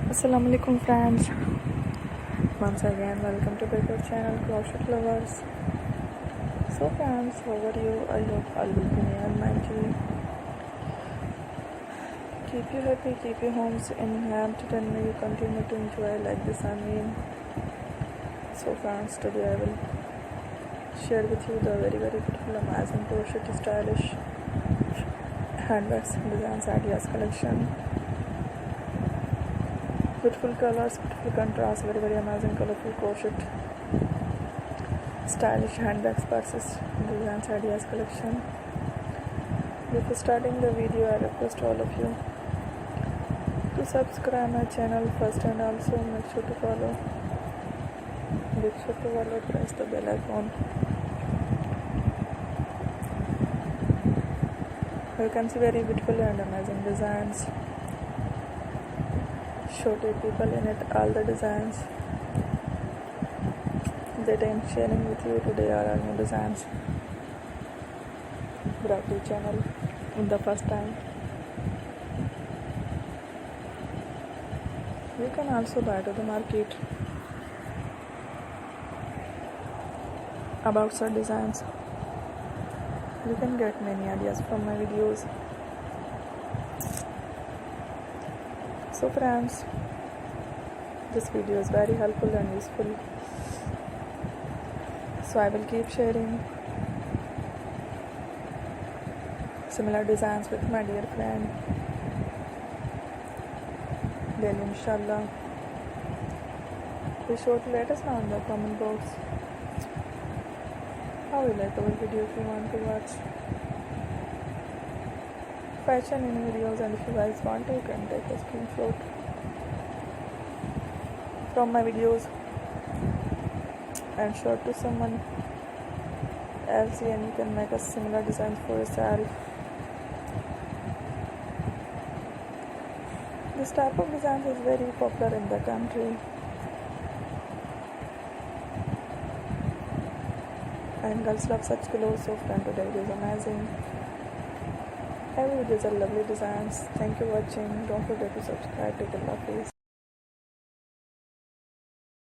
Assalamu alaikum friends. Once again welcome to your channel Crochet Lovers. So friends, how are you? I hope all will be near mindful. Keep you happy, keep your homes in hand and may you continue to enjoy like this. I mean, so friends, today I will share with you the very beautiful amazing crochet stylish handbags designs ideas collection. Beautiful colors, beautiful contrast, very amazing colorful crochet stylish handbags, purses, designs, ideas collection. Before starting the video, I request all of you to subscribe my channel first and also make sure to follow. Press the bell icon. You can see very beautiful and amazing designs. Show to people in it all the designs that I am sharing with you today are all new designs brought to the channel in the first time. You can also buy to the market about such designs. You can get many ideas from my videos. So friends, this video is very helpful and useful. So I will keep sharing similar designs with my dear friend. Then inshallah, be sure to let us know in the comment box how you like our video if you want to watch fashion in videos, and if you guys want to, you can take a screenshot from my videos and show it to someone else, and you can make a similar designs for yourself. This type of design is very popular in the country, and girls love such clothes. So friend, today it is amazing. Every video is a lovely designs. Thank you for watching. Don't forget to subscribe to the love face.